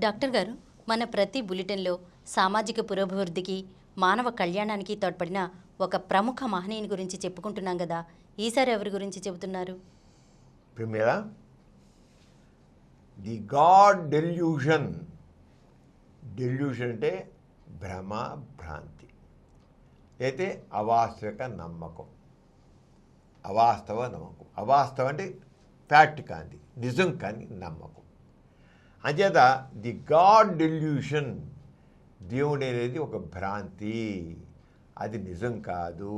Doctor గారు, మన ప్రతి బులెటిన్లో సామాజిక పురోభివృద్ధికి, మానవ కళ్యాణానికి తోడ్పడిన ఒక ప్రముఖ మహనీయుని గురించి చెప్పుకుంటున్నాం కదా. ఈసారి ఎవరి గురించి చెబుతున్నారు? ప్రిమియరా, ది గాడ్ డెల్యూషన్. డెల్యూషన్ అంటే భ్రమ, భ్రాంతి, అయితే అవాస్తవిక నమ్మకం. అవాస్తవ నమ్మకం. అవాస్తవం అంటే ఫ్యాక్ట్ కాంతి, నిజం కాని నమ్మకం. అంచేత ది గాడ్ డెల్యూషన్, దేవుడు అనేది ఒక భ్రాంతి, అది నిజం కాదు,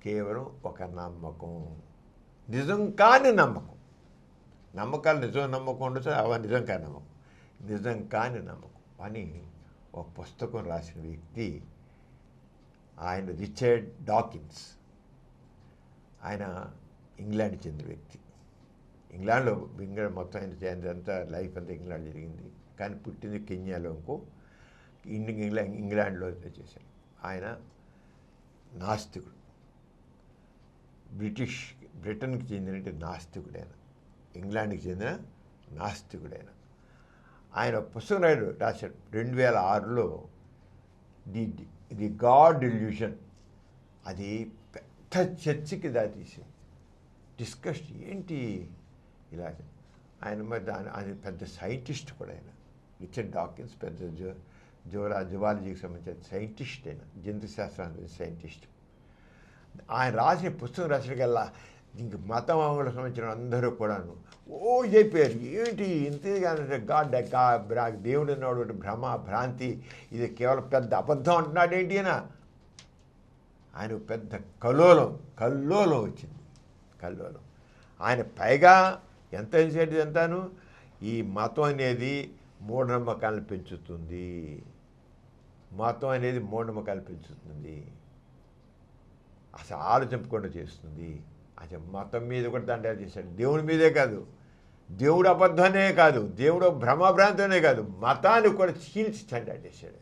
కేవలం ఒక నమ్మకం, నిజం కాని నమ్మకం. నమ్మకాలు నిజం నమ్మకం ఉండొచ్చు, అవ నిజం కాని నమ్మకం, నిజం కాని నమ్మకం అని ఒక పుస్తకం రాసిన వ్యక్తి ఆయన రిచర్డ్ డాకిన్స్. ఆయన ఇంగ్లాండ్ చెందిన వ్యక్తి. ఇంగ్లాండ్లో మొత్తం ఆయన అంతా లైఫ్ అంతా ఇంగ్లాండ్ జరిగింది, కానీ పుట్టింది కెన్యాలో, ఇంగ్లాండ్లో చేశాడు. ఆయన నాస్తికుడు, బ్రిటన్కి చెందిన నాస్తికుడైన, ఇంగ్లాండ్కి చెందిన నాస్తికుడైన ఆయన పుస్తకం రాశాడు 2006లో, ది గాడ్ డెల్యూషన్. అది పెద్ద చర్చకి దాటేసింది. డిస్కస్ ఏంటి ఇలా. ఆయన మరి ఆయన పెద్ద సైంటిస్ట్ కూడా. ఆయన రిచర్డ్ డాకిన్స్ పెద్ద జువాలజీకి సంబంధించిన సైంటిస్ట్, అయిన జంతు శాస్త్రానికి సైంటిస్ట్. ఆయన రాసిన పుస్తకం రాసినకల్లా ఇంక మతమాములకు సంబంధించిన అందరూ కూడాను అయిపోయారు. ఏంటి ఇంతేగానంటే దేవుడు అన్నాడు భ్రమ, భ్రాంతి, ఇది కేవలం పెద్ద అబద్ధం అంటున్నాడు ఏంటి అని ఆయన పెద్ద కల్లోలం వచ్చింది. కల్లోలం. ఆయన పైగా ఎంత చేసేది అంతాను, ఈ మతం అనేది మూఢనమ్మకాలను పెంచుతుంది, మతం అనేది మూఢనమ్మకాలను పెంచుతుంది, అసలు ఆలోచింపకుండా చేస్తుంది. అసలు మతం మీద కూడా దండాలు చేశాడు. దేవుడి మీదే కాదు, దేవుడు అబద్ధమే కాదు, దేవుడు భ్రమభ్రాంతనే కాదు, మతాన్ని కూడా చీల్చి దండాలు చేశాడు.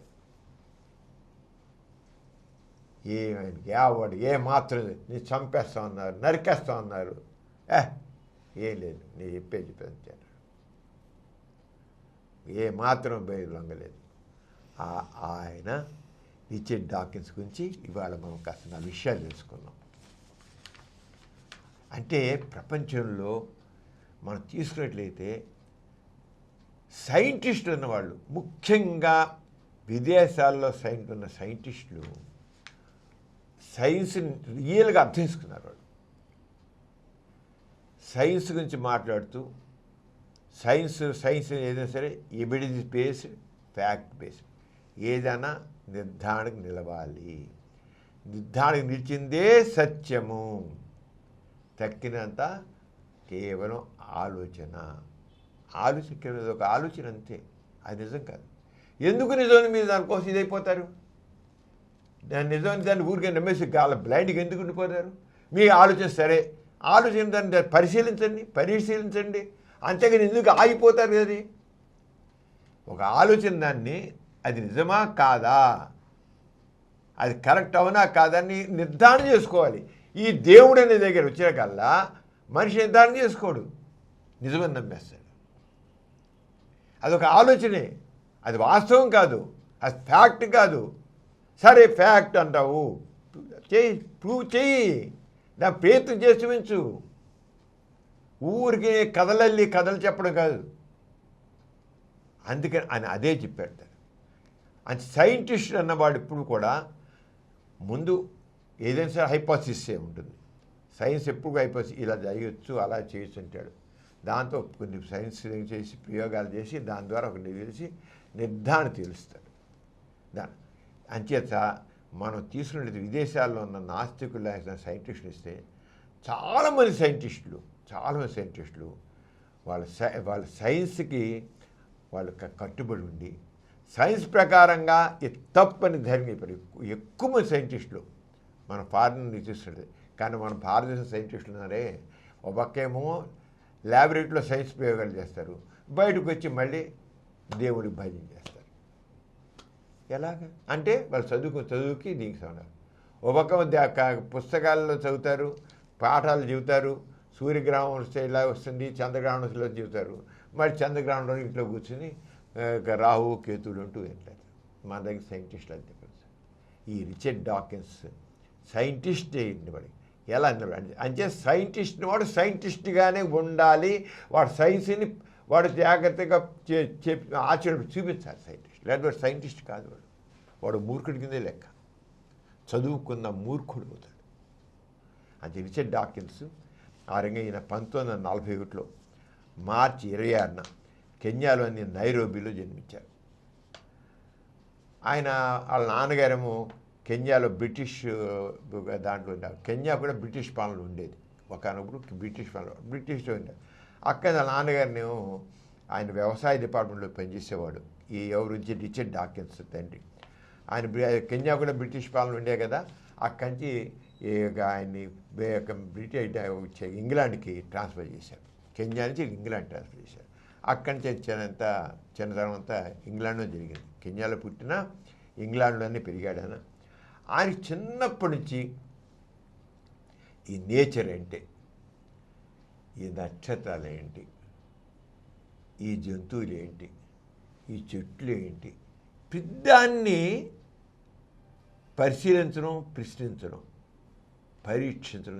ఏవాడు ఏ మాత్రం నీ చంపేస్తా ఉన్నారు, నరికేస్తా ఉన్నారు, ఏం లేదు, నేను చెప్పేది ఏ మాత్రం బయలు లొంగలేదు. ఆయన రిచర్డ్ డాకిన్స్ గురించి ఇవాళ మనం కాస్త విషయాలు తెలుసుకున్నాం. అంటే ప్రపంచంలో మనం తీసుకున్నట్లయితే సైంటిస్టులు ఉన్నవాళ్ళు, ముఖ్యంగా విదేశాల్లో ఉన్న సైంటిస్టులు సైన్స్ని రియల్గా అర్థం చేసుకున్నారు. వాళ్ళు సైన్స్ గురించి మాట్లాడుతూ సైన్స్ ఏదైనా సరే ఎవిడెన్స్ బేస్డ్, ఫ్యాక్ట్ బేస్డ్, ఏదైనా నిర్ధారణకు నిలవాలి. నిర్ధారణకు నిలిచిందే సత్యము. తక్కినంత కేవలం ఆలోచన కేవలం ఒక ఆలోచన అంతే, అది నిజం కాదు. ఎందుకు నిజం మీరు దానికోసం ఇదైపోతారు? దాన్ని ఊరికే నమ్మేసి బ్లైండ్గా ఎందుకు ఉండిపోతారు? మీ ఆలోచన సరే, ఆలోచన దాన్ని పరిశీలించండి, అంతేగాని ఎందుకు ఆగిపోతారు? అది ఒక ఆలోచన, దాన్ని అది నిజమా కాదా, అది కరెక్ట్ అవునా కాదని నిర్ధారణ చేసుకోవాలి. ఈ దేవుడు అనే దగ్గర వచ్చినకల్లా మనిషి నిర్ధారణ చేసుకోడు, నిజమని నమ్మేస్తాడు. అదొక ఆలోచనే, అది వాస్తవం కాదు, అది ఫ్యాక్ట్ కాదు. సరే ఫ్యాక్ట్ అంటావు, ప్రూవ్ చెయ్యి, నా ప్రయత్నం చేసి చూపించు. ఊరికి కథలు చెప్పడం కాదు. అందుకని ఆయన అదే చెప్పాడు. అంటే సైంటిస్ట్ అన్నవాడు ఇప్పుడు కూడా ముందు ఏదైనా సరే హైపోథసిసే ఉంటుంది. సైన్స్ ఎప్పుడు హైపోథసిస్, ఇలా చేయొచ్చు అలా చేయొచ్చు అంటాడు. దాంతో కొన్ని సైన్స్ చేసి ప్రయోగాలు చేసి దాని ద్వారా ఒక తెలిసి నిర్ధారణ తెలుస్తాడు. అంచేత మనం తీసుకున్నట్టు విదేశాల్లో ఉన్న నాస్తికులు సైంటిస్టులు ఇస్తే చాలామంది సైంటిస్టులు వాళ్ళ సైన్స్కి వాళ్ళు కట్టుబడి ఉండి సైన్స్ ప్రకారంగా ఇది తప్పని ధైర్యం ఎక్కువ మంది సైంటిస్టులు మన ఫారిన్ చూస్తుంటే. కానీ మన భారతదేశం సైంటిస్టులు ఉన్నారే, ఒక పక్కేమో ల్యాబొరేటరీలో సైన్స్ ప్రయోగాలు చేస్తారు, బయటకు వచ్చి మళ్ళీ దేవుడికి భజన చేస్తారు. ఎలాగ అంటే వాళ్ళు చదువుకి దీనికి ఉన్నారు. ఒక పక్క పుస్తకాల్లో చదువుతారు, పాఠాలు చెబుతారు, సూర్యగ్రహణం వస్తే ఇలా వస్తుంది, చంద్రగ్రహణం వస్తే చెబుతారు, మరి చంద్రగ్రహణంలో ఇంట్లో కూర్చుని రాహు కేతువులు అంటూ ఏం లేదు. మన దగ్గర సైంటిస్టులు అంతే కదా. ఈ రిచర్డ్ డాకిన్స్ సైంటిస్ట్ వాడు ఎలా అంటే సైంటిస్ట్ని వాడు సైంటిస్ట్గానే ఉండాలి, వాడు సైన్స్ని వాడు జాగ్రత్తగా ఆచరణ చూపించాలి సైంటిస్ట్, లేకపోతే సైంటిస్ట్ కాదు వాడు. వాడు మూర్ఖుడి కిందే లెక్క, చదువుకున్న మూర్ఖుడు అవుతాడు. అంటే రిచర్డ్ డాకిన్స్ ఆ రంగా ఈయన 1941 మార్చి 26న కెన్యాలోని నైరోబీలో జన్మించారు. ఆయన వాళ్ళ నాన్నగారేమో కెన్యాలో బ్రిటిష్ దాంట్లో కెన్యా కూడా బ్రిటిష్ పాలన ఉండేది ఒకనప్పుడు, బ్రిటిష్లో ఉండేది. అక్కడ నాన్నగారిని ఆయన వ్యవసాయ డిపార్ట్మెంట్లో పనిచేసేవాడు. ఈ ఎవరు రిచర్డ్ డాకిన్స్ తండ్రి. ఆయన కెన్యా కూడా బ్రిటిష్ పాలన ఉండే కదా, అక్కడి నుంచి ఆయన్ని బ్రిటిష్ ఇంగ్లాండ్కి ట్రాన్స్ఫర్ చేశారు. కెన్యా నుంచి ఇంగ్లాండ్ ట్రాన్స్ఫర్ చేశారు. అక్కడి నుంచి చిన్నతనం అంతా ఇంగ్లాండ్లో జరిగింది. కెన్యాలో పుట్టిన ఇంగ్లాండ్లోనే పెరిగాడు ఆయన. ఆయన చిన్నప్పటి నుంచి ఈ నేచర్ ఏంటి, ఈ నక్షత్రాలు ఏంటి, ఈ జంతువులు ఏంటి, ఈ చెట్లు ఏంటి, పెద్దాన్ని పరిశీలించడం, ప్రశ్నించడం, పరీక్షించడం,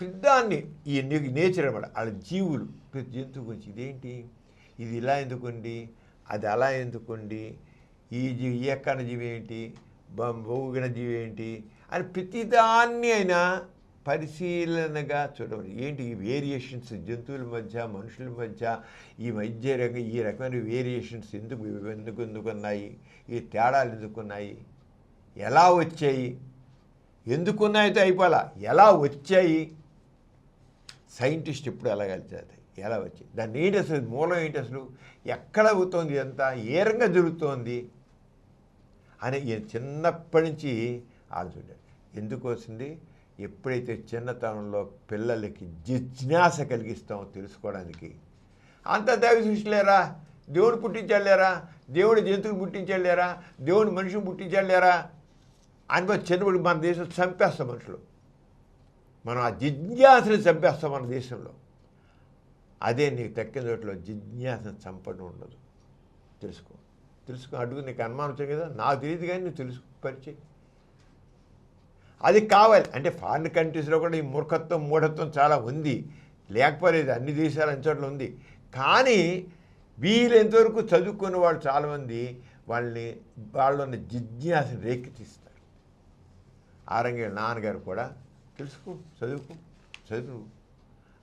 పెద్దాన్ని ఈ నేచర్ అనమాట. వాళ్ళ జీవులు ప్రతి జంతువు గురించి ఇదేంటి, ఇది ఇలా ఎందుకుండి, అది అలా ఎందుకుండి, ఈ జీవి ఈ ఎక్కన జీవి ఏంటి, ఊగిన జీవి ఏంటి అని ప్రతిదాన్ని అయినా పరిశీలనగా చూడడం. ఏంటి ఈ వేరియేషన్స్ జంతువుల మధ్య మనుషుల మధ్య ఈ రకమైన వేరియేషన్స్ ఎందుకున్నాయి, ఈ తేడాలు ఎందుకున్నాయి, ఎలా వచ్చాయి, ఎందుకున్నాయితో అయిపోలా, ఎలా వచ్చాయి, సైంటిస్ట్ ఎప్పుడు ఎలా కలిసారు, ఎలా వచ్చాయి, దాన్ని ఏంటి అసలు మూలం ఏంటి, అసలు ఎక్కడ అవుతోంది, ఇదంతా ఏ రంగా జరుగుతోంది అని చిన్నప్పటి నుంచి ఆలోచించాడు. ఎందుకు వచ్చింది, ఎప్పుడైతే చిన్నతనంలో పిల్లలకి జిజ్ఞాస కలిగిస్తామో తెలుసుకోవడానికి. అంత దైవ సృష్టిలేరా, దేవుడు పుట్టించాలేరా, దేవుడు జంతువులు పుట్టించాలేరా, దేవుడు మనిషిని పుట్టించాలేరా అని చిన్నప్పుడు మన దేశం చంపేస్తాం మనుషులు. మనం ఆ జిజ్ఞాసని చంపేస్తాం మన దేశంలో. అదే నీకు తక్కిన చోట్ల జిజ్ఞాసను చంపడం ఉండదు. తెలుసుకో అడుగు, నీకు అనుమానం వచ్చాయి కదా, నాకు తెలియదు కానీ నువ్వు తెలుసుకో, పరిచయం అది కావాలి. అంటే ఫారిన్ కంట్రీస్లో కూడా ఈ మూఢత్వం చాలా ఉంది, లేకపోలేదు, అన్ని దేశాలు అన్ని చోట్ల ఉంది. కానీ వీళ్ళెంతవరకు చదువుకున్న వాళ్ళు చాలామంది వాళ్ళని జిజ్ఞాసను రేకెత్తిస్తారు. ఆరంగే నాన్నగారు కూడా తెలుసుకో, చదువు.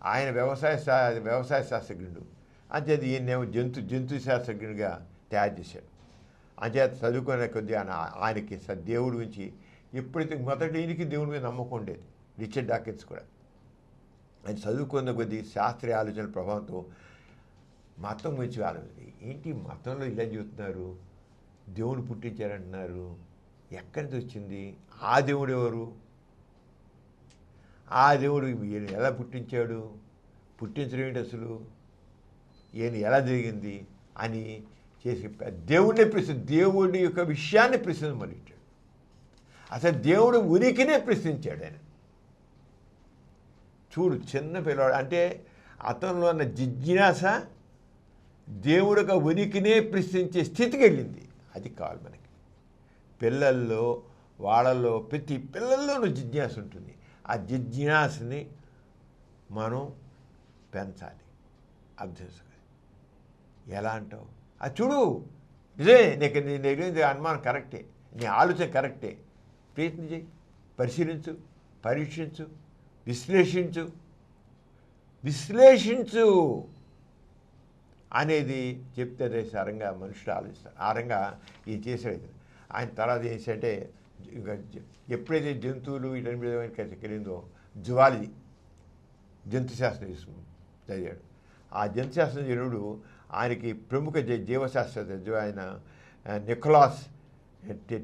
ఆయన వ్యవసాయ శాస్త్రజ్ఞుడు, అంచేది ఈయనేమో జంతు శాస్త్రజ్ఞుడిగా తయారు చేశాడు. అంచేత చదువుకునే కొద్దీ ఆయనకి దేవుడి గురించి ఎప్పుడైతే మొదటి ఈయనకి దేవుడి మీద నమ్మకం ఉండేది. రిచర్డ్ డాకిన్స్ కూడా ఆయన చదువుకున్న కొద్దీ శాస్త్రీయ ఆలోచనల ప్రభావంతో మతం గురించి ఆలోచన. ఏంటి మతంలో ఇలా చెబుతున్నారు, దేవుడు పుట్టించారంటున్నారు, ఎక్కడి నుంచి వచ్చింది, ఆ దేవుడు ఎవరు, ఆ దేవుడు ఈయన ఎలా పుట్టించాడు, పుట్టించడం ఏంటి అసలు, ఈయన ఎలా జరిగింది అని చేసి దేవుడిని దేవుడి యొక్క విషయాన్ని ప్రశ్న మొదలెట్టాడు. అసలు దేవుడు ఉనికినే ప్రశ్నించాడు ఆయన. చూడు, చిన్న పిల్లవాడు అంటే అతనిలో ఉన్న జిజ్ఞాస దేవుడు యొక్క ఉనికినే ప్రశ్నించే స్థితికి వెళ్ళింది. అది కావాలి మనకి. పిల్లల్లో వాళ్ళల్లో ప్రతి పిల్లల్లోనూ జిజ్ఞాస ఉంటుంది. ఆ జిజ్ఞాసని మనం పెంచాలి, అర్థం చేసుకోవాలి. ఎలా అంటావు, అది చూడు, నిజమే, నీకు నీ దగ్గర అనుమానం కరెక్టే, నీ ఆలోచన కరెక్టే, ప్రయత్నం చేయి, పరిశీలించు, పరీక్షించు, విశ్లేషించు అనేది చెప్తే సారంగా మనుషులు ఆలోచిస్తారు. ఆ రంగా ఈయన చేసేది. ఆయన తర్వాత ఏం చేశాడంటే, ఎప్పుడైతే జంతువులు ఇటన్నిటికి వెళ్ళిందో జువాలజీ, జంతుశాస్త్రం చదివాడు. ఆ జంతుశాస్త్రం చదివుడు ఆయనకి ప్రముఖ జీవశాస్త్రజ్ఞ ఆయన నికోలాస్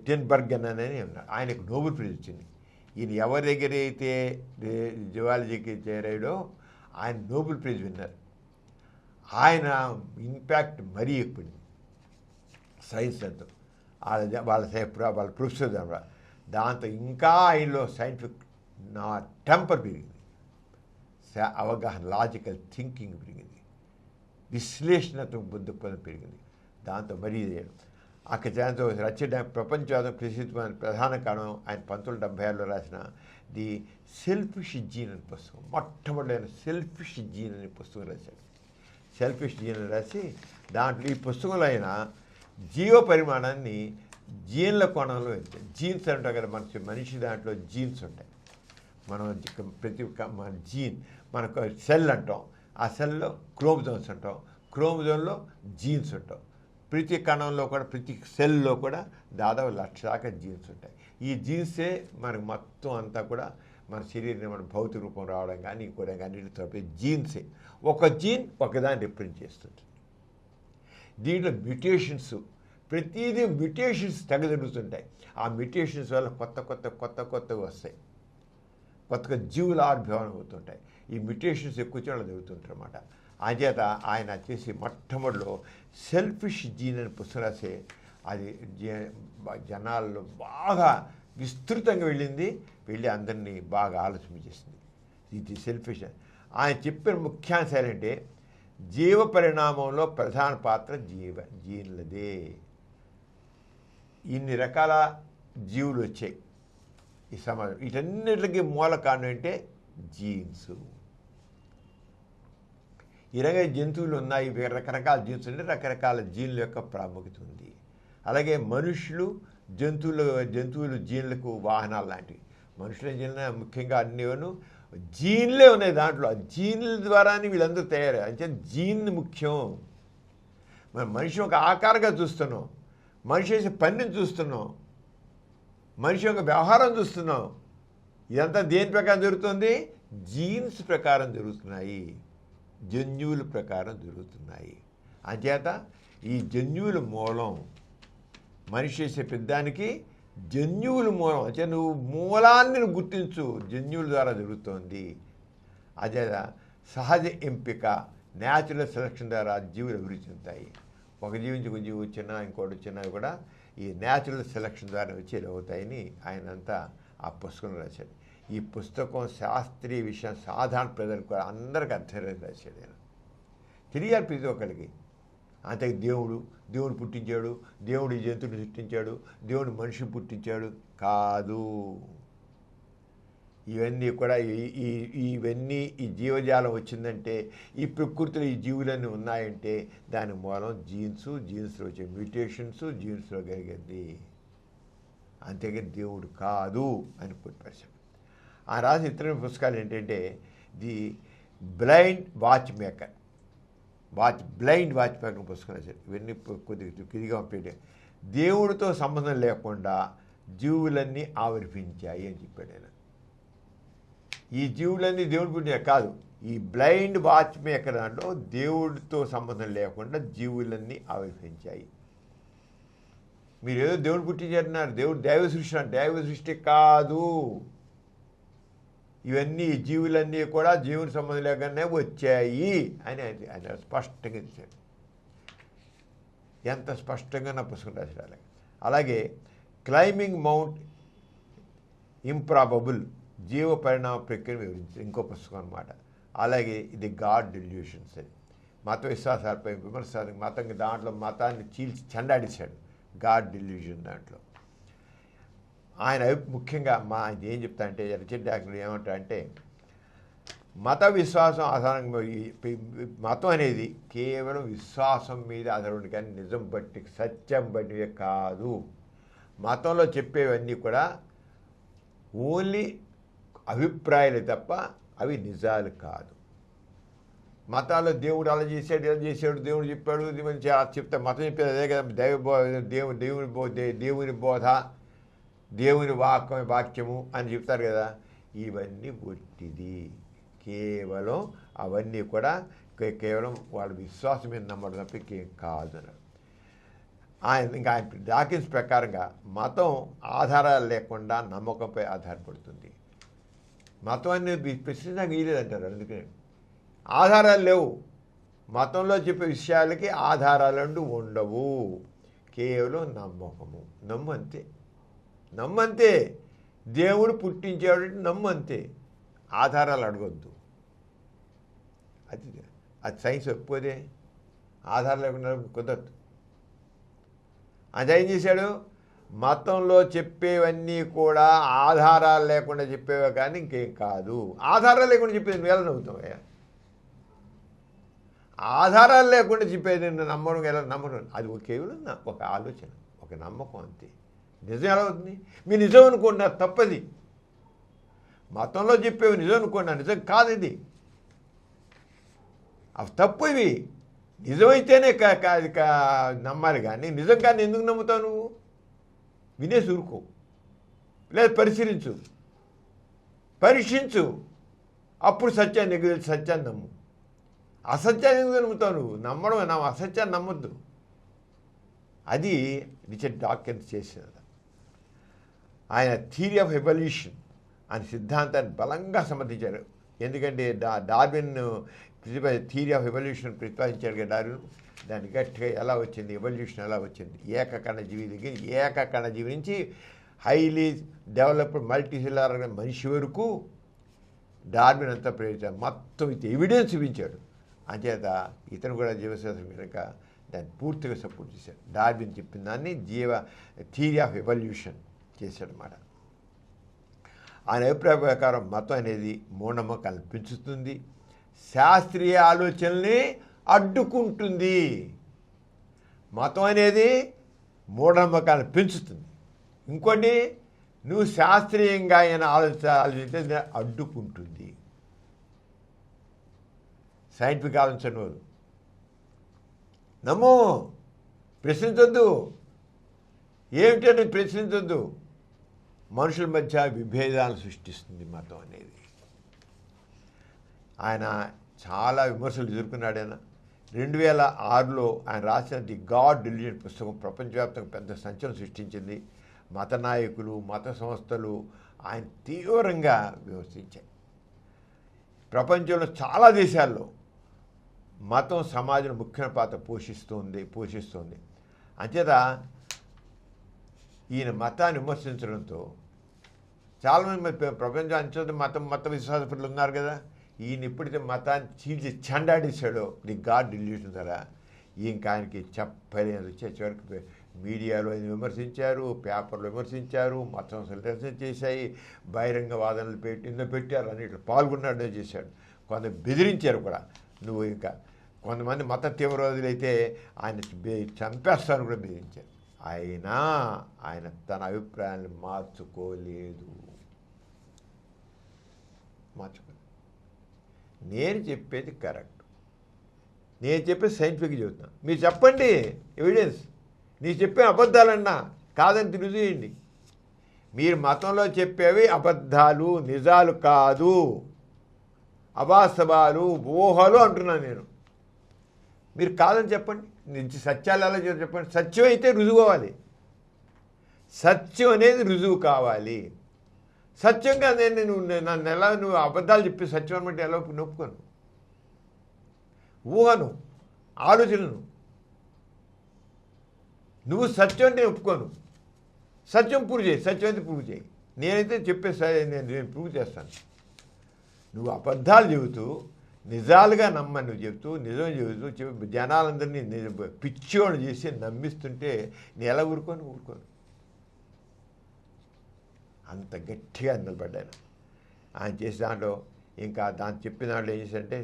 టెన్బర్గన్ అని ఉన్నారు. ఆయనకు నోబెల్ ప్రైజ్ వచ్చింది. ఈయన ఎవరి దగ్గర అయితే జువాలజీకి చేరాడో ఆయన నోబెల్ ప్రైజ్ విన్నారు. ఆయన ఇంపాక్ట్ మరీ ఎక్కువ సైన్స్ అంతా వాళ్ళ ప్రొఫెసర్ దాంతో ఇంకా ఆయనలో సైంటిఫిక్ టెంపర్ పెరిగింది, అవగాహన, లాజికల్ థింకింగ్ పెరిగింది. విశ్లేషణాత్మక బుద్ధిపదం పెరిగింది. దాంతో మరీ అక్కడ దాంతో రచన ప్రపంచవాదం ప్రసిద్ధమైన ప్రధాన కారణం ఆయన 1976లో రాసిన ది సెల్ఫిష్ జీన్ అనే పుస్తకం. మొట్టమొదటి సెల్ఫిష్ జీన్ అనే పుస్తకం రాశాడు. సెల్ఫిష్ జీన్ రాసి దాంట్లో ఈ పుస్తకంలో ఆయన జీవ పరిమాణాన్ని జీన్ల కోణంలో వెళ్తాయి. జీన్స్ అంటాం కదా, మనిషి దాంట్లో జీన్స్ ఉంటాయి. మనం మన జీన్, మనకు సెల్ అంటాం, ఆ సెల్లో క్రోమోజోమ్స్ అంటాం, క్రోమోజోమ్లో జీన్స్ ఉంటాం. ప్రతి కణంలో కూడా ప్రతి సెల్లో కూడా దాదాపు 1,00,000 దాకా జీన్స్ ఉంటాయి. ఈ జీన్సే మనకు మొత్తం అంతా కూడా మన శరీరం మన భౌతిక రూపం రావడం కానీ ఇంకోటి కానీ జీన్సే. ఒక జీన్ ఒకదాన్ని రిప్రజెంట్ చేస్తుంది. దీంట్లో మ్యుటేషన్స్, ప్రతిదీ మ్యుటేషన్స్ తెగ జరుగుతుంటాయి. ఆ మ్యుటేషన్స్ వల్ల కొత్తగా వస్తాయి, కొత్తగా జీవుల ఆవిర్భావం అవుతుంటాయి. ఈ మ్యుటేషన్స్ ఎక్కువ చోట్ల జరుగుతుంటాయి అన్నమాట. అంచేత ఆయన వచ్చేసి మొట్టమొదటిలో సెల్ఫిష్ జీన్ అని పుస్తకం రాసే అది జనాల్లో బాగా విస్తృతంగా వెళ్ళి అందరినీ బాగా ఆలోచించేసింది. ఇది సెల్ఫిష్. ఆయన చెప్పిన ముఖ్యాంశాలు ఏంటంటే జీవ పరిణామంలో ప్రధాన పాత్ర జీన్లదే. ఇన్ని రకాల జీవులు వచ్చాయి ఈ సమాజం. వీటన్నిటికీ మూల కారణం అంటే జీన్స్. ఇలాగే జంతువులు ఉన్నాయి, రకరకాల జీన్స్ ఉంటే రకరకాల జీన్ల యొక్క ప్రాముఖ్యత ఉంది. అలాగే మనుషులు జంతువులు జీన్లకు వాహనాలు లాంటివి. మనుషుల జీన్ల ముఖ్యంగా అన్నివను జీన్లే ఉన్నాయి. దాంట్లో ఆ జీన్ల ద్వారానే వీళ్ళందరూ తయారయ్యారు. అంటే జీన్ ముఖ్యం. మనం మనిషి ఒక ఆకారంగా చూస్తున్నాం, మనిషి చేసే పనిని చూస్తున్నాం, మనిషి యొక్క వ్యవహారం చూస్తున్నాం. ఇదంతా దేని ప్రకారం జరుగుతుంది? జీన్స్ ప్రకారం జరుగుతున్నాయి, జన్యువుల ప్రకారం జరుగుతున్నాయి. అంచేత ఈ జన్యువుల మూలం, మనిషి చేసే పెద్దానికి జన్యువుల మూలం. అంటే నువ్వు మూలాన్ని గుర్తించు, జన్యువుల ద్వారా జరుగుతోంది. అదే సహజ ఎంపిక, న్యాచురల్ సెలక్షన్ ద్వారా జీవులు అభివృద్ధి చెందుతాయి. ఒక జీవి నుంచి ఒక జీవి వచ్చినా ఇంకోటి వచ్చినా కూడా ఈ న్యాచురల్ సెలక్షన్ ద్వారా వచ్చేది అవుతాయని ఆయనంతా ఆ పుస్తకం రాశాడు. ఈ పుస్తకం శాస్త్రీయ విషయం సాధారణ ప్రజలకు అందరికీ అర్థమయ్యేది రాశాడు ఆయన. తెలియాలి ప్రతి ఒక్కరికి. అంతే దేవుడు పుట్టించాడు, దేవుడు ఈ జంతువుని సృష్టించాడు, దేవుడు మనిషిని పుట్టించాడు కాదు. ఇవన్నీ కూడా ఇవన్నీ ఈ జీవజాలం వచ్చిందంటే, ఈ ప్రకృతిలో ఈ జీవులన్నీ ఉన్నాయంటే దాని మూలం జీన్స్లో వచ్చే మ్యూటేషన్స్, జీన్స్లో కలిగింది. అంతేగాని దేవుడు కాదు అని పుట్టిపరిచాడు. ఆ రాసిన ఇతర పుస్తకాలు ఏంటంటే ది బ్లైండ్ వాచ్ మేకర్ పుస్తకం రాశారు. ఇవన్నీ కొద్దిగా ఇదిగా పెట్టే దేవుడితో సంబంధం లేకుండా జీవులన్నీ ఆవిర్భించాయి అని చెప్పాడు ఆయన. ఈ జీవులన్నీ దేవుడు పుట్టిన కాదు. ఈ బ్లైండ్ వాచ్ మేకర్ దాంట్లో దేవుడితో సంబంధం లేకుండా జీవులన్నీ ఆవిర్భించాయి. మీరు ఏదో దేవుడు పుట్టించారన్నారు, దేవుడు దైవ సృష్టి అంటే దైవ సృష్టి కాదు. ఇవన్నీ జీవులన్నీ కూడా జీవుని సంబంధం లేకుండానే వచ్చాయి అని ఆయన స్పష్టంగా ఇచ్చాడు. ఎంత స్పష్టంగా నా పుస్తకం రాశాడు. అలాగే క్లైంబింగ్ మౌంట్ ఇంప్రాబబుల్, జీవ పరిణామ ప్రక్రియను వివరించింది ఇంకో పుస్తకం అన్నమాట. అలాగే ఇది గాడ్ డెల్యూషన్స్ అని మత విశ్వాసాలపై విమర్శ, దాంట్లో మతాన్ని చీల్చి చెండాడేశాడు. గాడ్ డెల్యూషన్ దాంట్లో ఆయన ముఖ్యంగా ఏం చెప్తా అంటే రిచర్డ్ డాకిన్స్ ఏమంటారంటే మత విశ్వాసం ఆధారంగా మతం అనేది కేవలం విశ్వాసం మీద ఆధారపడి కానీ నిజం బట్టి సత్యం బట్టి కాదు. మతంలో చెప్పేవన్నీ కూడా ఓన్లీ అభిప్రాయాలు తప్ప అవి నిజాలు కాదు. మతాల్లో దేవుడు అలా చేశాడు ఇలా చేశాడు, దేవుడు చెప్పాడు చెప్తే మతం చెప్పేది అదే కదా. దేవుని బోధ, దేవుని వాక్యము అని చెప్తారు కదా. ఇవన్నీ ఒట్టిది. కేవలం అవన్నీ కూడా కేవలం వాళ్ళ విశ్వాసం మీద నమ్మడం తప్ప ఇంకేం కాదు అన్నాడు ఆయన డాకిన్స్ ప్రకారంగా మతం ఆధారాలు లేకుండా నమ్మకంపై ఆధారపడుతుంది. మతం అనేది ప్రశ్నించడానికి వీలేదంటారు. అందుకని ఆధారాలు లేవు. మతంలో చెప్పే విషయాలకి ఆధారాలంటూ ఉండవు. కేవలం నమ్మకము. నమ్మంతే. దేవుడు పుట్టించాడు నమ్మంతే. ఆధారాలు అడగొద్దు. అది సైన్స్ ఒప్పుకోదే. ఆధారం లేకుండా కుదరదు. అదేం చేశాడు, మతంలో చెప్పేవన్నీ కూడా ఆధారాలు లేకుండా చెప్పేవే కానీ ఇంకేం కాదు. ఆధారాలు లేకుండా చెప్పేది నువ్వు ఎలా నమ్ముతావయ్యా? ఆధారాలు లేకుండా చెప్పేది నిన్ను నమ్మడం ఎలా నమ్మడం? అది కేవలం ఒక ఆలోచన, ఒక నమ్మకం అంతే. నిజం ఎలా అవుతుంది? మీరు నిజం అనుకున్నారు, తప్పది. మతంలో చెప్పేవి నిజం అనుకున్నారు, నిజం కాదు ఇది. అవి తప్పు. ఇవి నిజమైతేనే నమ్మాలి, కానీ నిజం కానీ ఎందుకు నమ్ముతావు నువ్వు? వినేసి ఊరుకో, లేదా పరీక్షించు, అప్పుడు సత్యాన్ని సత్యాన్ని నమ్ము. అసత్యాన్ని ఎందుకు నమ్ముతావు నువ్వు? అసత్యాన్ని నమ్మొద్దు. అది రిచర్డ్ డాకిన్స్ చేసినది. ఆయన థియరీ ఆఫ్ ఎవల్యూషన్ అనే సిద్ధాంతాన్ని బలంగా సమర్థించారు. ఎందుకంటే డార్విన్ థియరీ ఆఫ్ ఎవల్యూషన్ ప్రతిపాదించాడు కదా డార్విన్. దాన్ని గట్టిగా ఎలా వచ్చింది, ఎవల్యూషన్ ఎలా వచ్చింది, ఏకకణ జీవి దగ్గర ఏకకణ జీవి నుంచి హైలీ డెవలప్డ్ మల్టీసెల్యులర్ మనిషి వరకు డార్విన్ అంతా ప్రయోజనం మొత్తం ఇది ఎవిడెన్స్ చూపించాడు. అంచేత ఇతను కూడా జీవశాస్త్రం కనుక దాన్ని పూర్తిగా సపోర్ట్ చేశాడు. డార్విన్ చెప్పిన దాన్ని థియరీ ఆఫ్ ఎవల్యూషన్ చేశాడనమాట. ఆయన అభిప్రాయ ప్రకారం మతం అనేది మూఢనమ్మకాలను పెంచుతుంది, శాస్త్రీయ ఆలోచనల్ని అడ్డుకుంటుంది. మతం అనేది మూఢనమ్మకాలను పెంచుతుంది. ఇంకోటి, నువ్వు శాస్త్రీయంగా అయినా ఆలోచిస్తే అడ్డుకుంటుంది. సైంటిఫిక్ ఆలోచన వాళ్ళు నమ్మో, ప్రశ్నించొద్దు. ఏమిటని ప్రశ్నించొద్దు. మనుషుల మధ్య విభేదాలను సృష్టిస్తుంది మతం అనేది. ఆయన చాలా విమర్శలు ఎదుర్కొన్నాడు. ఆయన 2006లో ఆయన రాసిన ది గాడ్ డిలిజెంట్ పుస్తకం ప్రపంచవ్యాప్తంగా పెద్ద సంచలనం సృష్టించింది. మత నాయకులు, మత సంస్థలు ఆయన తీవ్రంగా విమర్శించాయి. ప్రపంచంలో చాలా దేశాల్లో మతం సమాజంలో ముఖ్యమైన పాత్ర పోషిస్తుంది. అంచేత ఈయన మతాన్ని విమర్శించడంతో చాలామంది ప్రపంచం అంచేత మత విశ్వాసపరులు ఉన్నారు కదా. ఈయన ఎప్పుడైతే మతాన్ని చీల్చి చెండాడేశాడో ది గాడ్ డిల్యూషన్ ద్వారా, ఇంకా ఆయనకి చెప్పలేదు. చివరికి మీడియాలో ఆయన విమర్శించారు, పేపర్లో విమర్శించారు, మత సంస్థలు నిరసన చేశాయి, బహిరంగ వాదనలు పెట్టారు, అన్నిట్లో పాల్గొన్నాడో చేశాడు. కొంత బెదిరించారు కూడా. నువ్వు ఇంకా కొంతమంది మత తీవ్రవాదులు అయితే ఆయన చంపేస్తాను కూడా బెదిరించారు. అయినా ఆయన తన అభిప్రాయాన్ని మార్చుకోలేదు. నేను చెప్పేది కరెక్ట్, నేను చెప్పేది సైంటిఫిక్ చెబుతున్నా, మీరు చెప్పండి ఎవిడెన్స్. నేను చెప్పే అబద్ధాలన్నా కాదని రుజువు చేయండి. మీరు మతంలో చెప్పేవి అబద్ధాలు, నిజాలు కాదు, అవాస్తవాలు, ఊహలు అంటున్నాను నేను. మీరు కాదని చెప్పండి. నుంచి సత్యాలు ఎలా చెప్పండి. సత్యం అయితే రుజువు అవ్వాలి. సత్యం అనేది రుజువు కావాలి. సత్యం కాదే నన్ను ఎలా నువ్వు అబద్ధాలు చెప్పి సత్యం అనమాట ఎలా నొప్పుకోను. ఊహను, ఆలోచనను నువ్వు సత్యం అంటే ఒప్పుకోను. సత్యం ప్రూవ్ చేయి, సత్యం అయితే ప్రూవ్ చేయి. నేనైతే నేను ప్రూవ్ చేస్తాను. నువ్వు అబద్ధాలు చెబుతూ నిజాలుగా నమ్మని నువ్వు చెబుతూ నిజం చెబుతూ జనాలందరినీ పిచ్చోళ్ళు చేసి నమ్మిస్తుంటే నేను ఎలా ఊరుకోను. అంత గట్టిగా నిలబడ్డాను. ఆయన చేసే దాంట్లో ఇంకా చెప్పిన దాంట్లో ఏం చేశాడంటే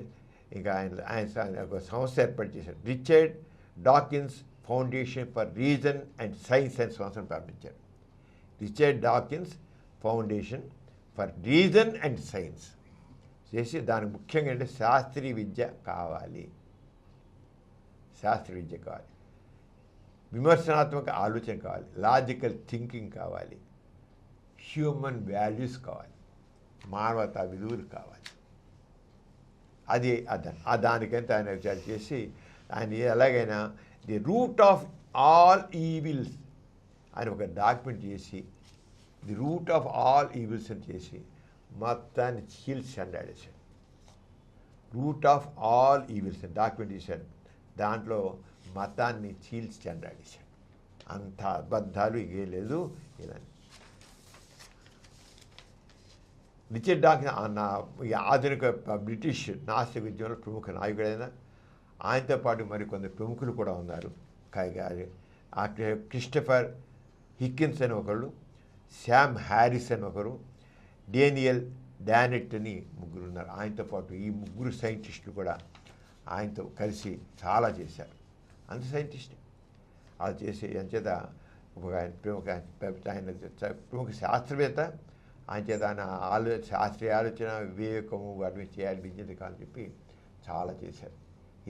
ఇంకా ఆయన ఒక సంస్థ ఏర్పాటు చేశాడు. Richard Dawkins foundation for reason and science అనే సంస్థను ప్రారంభించారు. Richard Dawkins foundation for reason and science చేసి దానికి ముఖ్యంగా అంటే శాస్త్రీయ విద్య కావాలి, విమర్శనాత్మక ఆలోచన కావాలి, లాజికల్ థింకింగ్ కావాలి, హ్యూమన్ వాల్యూస్ కావాలి, మానవతా విలువలు కావాలి. అది దానికంటే ఆయన విచారం చేసి ఆయన ఎలాగైనా the root of all evils అని ఒక డాక్యుమెంట్ చేసి the root of all evils అని చేసి మొత్తాన్ని చీల్చి చెండాడేశాడు. రూట్ ఆఫ్ ఆల్ ఈవిల్స్ అని డాక్యుమెంట్ చేశాడు. దాంట్లో మతాన్ని చీల్చి చెండాడేశాడు. అంత అబద్ధాలు ఇగే లేదు. ఇలా రిచర్డ్ డాకిన్స్ ఆధునిక బ్రిటిష్ నాస్తిక విద్యలో ప్రముఖ నాయకుడైన ఆయనతో పాటు మరికొందరు ప్రముఖులు కూడా ఉన్నారు. క్రిస్టఫర్ హిక్కిన్స్ అని ఒకళ్ళు, శామ్ హ్యారిస్ అని ఒకరు, డేనియల్ డానెట్ అని ముగ్గురు ఉన్నారు. ఆయనతో పాటు ఈ ముగ్గురు సైంటిస్టులు కూడా ఆయనతో కలిసి చాలా చేశారు. అంత సైంటిస్ట్ అది చేసి అంచేత ప్రముఖ శాస్త్రవేత్త. ఆయన చేత ఆయన శాస్త్రీయ ఆలోచన, వివేకము వాటి మీద చేయాలి, విజ్ఞత కాని చెప్పి చాలా చేశారు.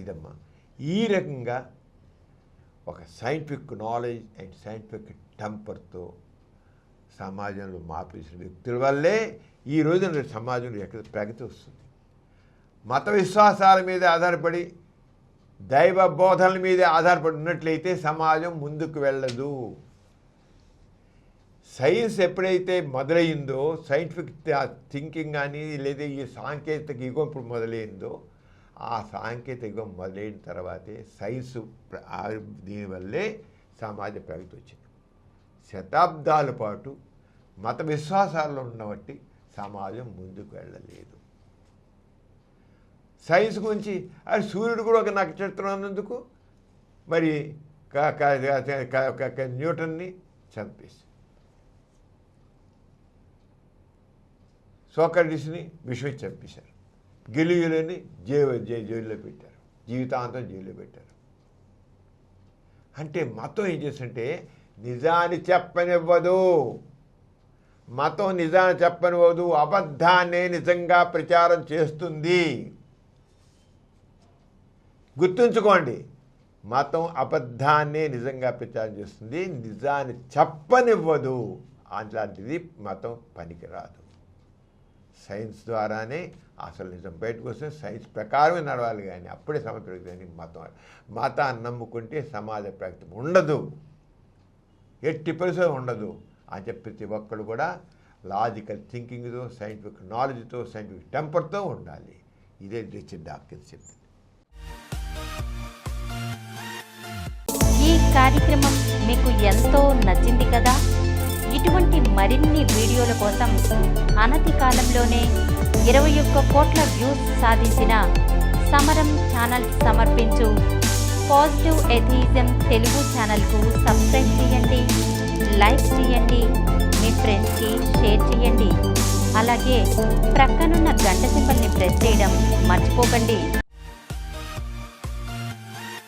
ఇదమ్మా ఈ రకంగా ఒక సైంటిఫిక్ నాలెడ్జ్ అండ్ సైంటిఫిక్ టెంపర్తో సమాజంలో మార్పు చేసిన వ్యక్తుల వల్లే ఈ రోజున సమాజంలో ఎక్కడ ప్రగతి వస్తుంది. మత విశ్వాసాల మీద ఆధారపడి, దైవ బోధనల మీద ఆధారపడి ఉన్నట్లయితే సమాజం ముందుకు వెళ్ళదు. సైన్స్ ఎప్పుడైతే మొదలైందో, సైంటిఫిక్ థింకింగ్ కానీ లేదా ఈ సాంకేతిక యుగం ఇప్పుడు మొదలైందో, ఆ సాంకేతిక యుగం మొదలైన తర్వాతే సైన్స్ దీనివల్లే సమాజ ప్రగతి వచ్చింది. శతాబ్దాల పాటు మత విశ్వాసాల్లో ఉన్నబట్టి సమాజం ముందుకు వెళ్ళలేదు. సైన్స్ గురించి అది సూర్యుడు కూడా ఒక నక్షత్రం అన్నందుకు మరి న్యూటన్ని చంపేసి, సోక్రటీస్ని విషయం చంపేశారు, గెలియులని జైల్లో పెట్టారు, జీవితాంతం జైల్లో పెట్టారు. అంటే మతం ఏం చేస్తుంటే నిజాన్ని చెప్పనివ్వదు. మతం నిజాన్ని చెప్పనివ్వదు, అబద్ధాన్నే నిజంగా ప్రచారం చేస్తుంది. గుర్తుంచుకోండి, మతం అబద్ధాన్నే నిజంగా ప్రచారం చేస్తుంది, నిజాన్ని చెప్పనివ్వదు. అలాంటిది మతం పనికిరాదు. సైన్స్ ద్వారానే అసలు నిజం బయటకు వస్తే సైన్స్ ప్రకారమే నడవాలి, కానీ అప్పుడే సమాజ ప్రగతి. కానీ మతాన్ని నమ్ముకుంటే సమాజ ప్రగతి ఉండదు, ఎట్టి పరిస్థితుల్లో ఉండదు. అని చెప్పి ప్రతి ఒక్కరు కూడా లాజికల్ థింకింగ్తో, సైంటిఫిక్ నాలెడ్జ్తో, సైంటిఫిక్ టెంపర్తో ఉండాలి. ఇదే రిచర్డ్ డాకిన్స్ చెప్తుంది. ఈ కార్యక్రమం మీకు ఎంతో నచ్చింది కదా. ఇటువంటి మరిన్ని వీడియోల కోసం అనతి కాలంలోనే 21 కోట్ల వ్యూస్ సాధించిన సమరం ఛానల్ సమర్పించు పాజిటివ్ ఎథియిజం తెలుగు ఛానల్కు సబ్స్క్రైబ్ చేయండి, లైక్ చేయండి, మీ ఫ్రెండ్స్కి షేర్ చేయండి. అలాగే ప్రక్కనున్న గంట సింబల్ని ప్రెస్ చేయడం మర్చిపోకండి.